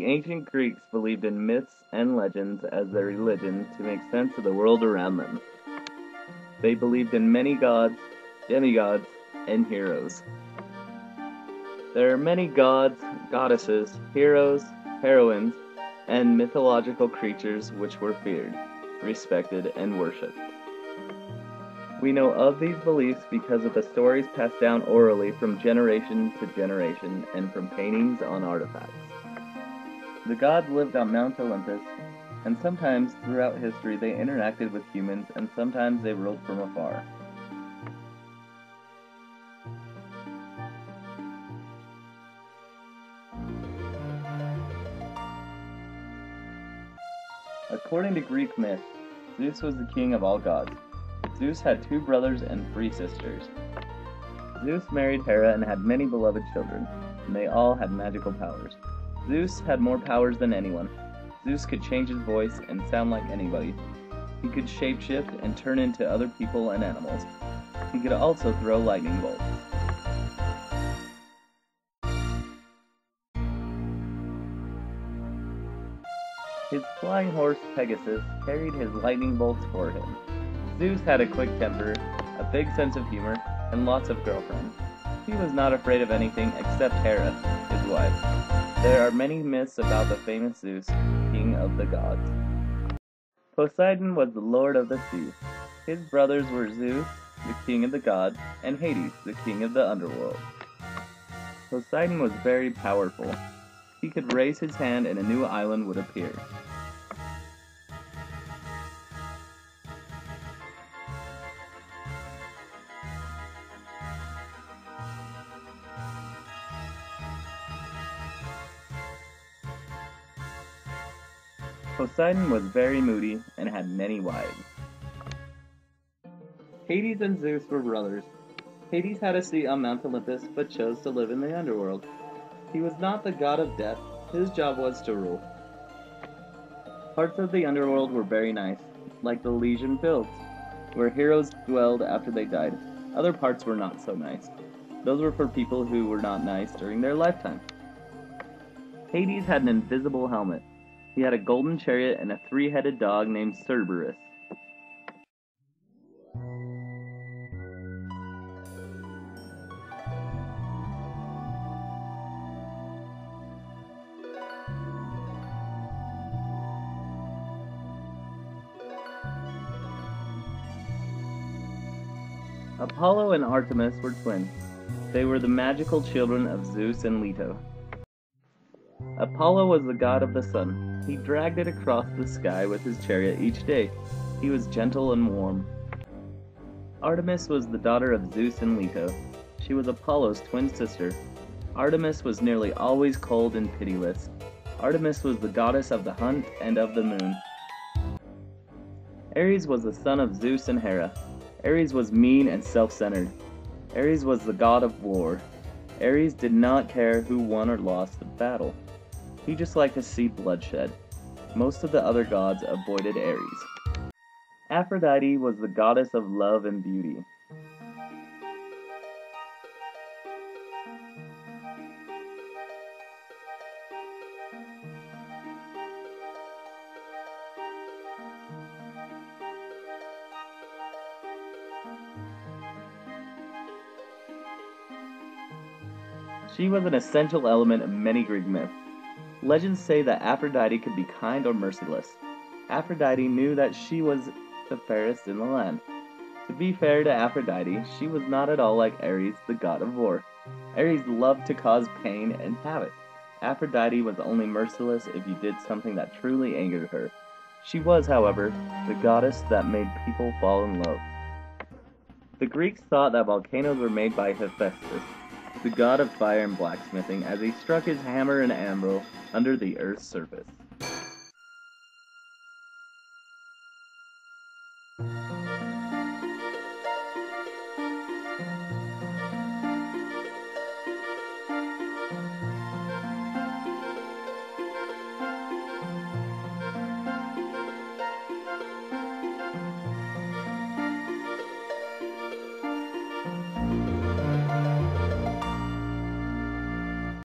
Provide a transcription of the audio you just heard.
The ancient Greeks believed in myths and legends as their religion to make sense of the world around them. They believed in many gods, demigods, and heroes. There are many gods, goddesses, heroes, heroines, and mythological creatures which were feared, respected, and worshipped. We know of these beliefs because of the stories passed down orally from generation to generation and from paintings on artifacts. The gods lived on Mount Olympus, and sometimes throughout history they interacted with humans, and sometimes they ruled from afar. According to Greek myth, Zeus was the king of all gods. Zeus had 2 brothers and 3 sisters. Zeus married Hera and had many beloved children, and they all had magical powers. Zeus had more powers than anyone. Zeus could change his voice and sound like anybody. He could shapeshift and turn into other people and animals. He could also throw lightning bolts. His flying horse Pegasus carried his lightning bolts for him. Zeus had a quick temper, a big sense of humor, and lots of girlfriends. He was not afraid of anything except Hera, his wife. There are many myths about the famous Zeus, king of the gods. Poseidon was the lord of the sea. His brothers were Zeus, the king of the gods, and Hades, the king of the underworld. Poseidon was very powerful. He could raise his hand and a new island would appear. Poseidon was very moody and had many wives. Hades and Zeus were brothers. Hades had a seat on Mount Olympus but chose to live in the underworld. He was not the god of death, his job was to rule. Parts of the underworld were very nice, like the Elysian Fields, where heroes dwelled after they died. Other parts were not so nice. Those were for people who were not nice during their lifetime. Hades had an invisible helmet. He had a golden chariot and a 3-headed dog named Cerberus. Apollo and Artemis were twins. They were the magical children of Zeus and Leto. Apollo was the god of the sun. He dragged it across the sky with his chariot each day. He was gentle and warm. Artemis was the daughter of Zeus and Leto. She was Apollo's twin sister. Artemis was nearly always cold and pitiless. Artemis was the goddess of the hunt and of the moon. Ares was the son of Zeus and Hera. Ares was mean and self-centered. Ares was the god of war. Ares did not care who won or lost the battle. He just liked to see bloodshed. Most of the other gods avoided Ares. Aphrodite was the goddess of love and beauty. She was an essential element of many Greek myths. Legends say that Aphrodite could be kind or merciless. Aphrodite knew that she was the fairest in the land. To be fair to Aphrodite, she was not at all like Ares, the god of war. Ares loved to cause pain and havoc. Aphrodite was only merciless if you did something that truly angered her. She was, however, the goddess that made people fall in love. The Greeks thought that volcanoes were made by Hephaestus, the god of fire and blacksmithing, as he struck his hammer and anvil under the earth's surface.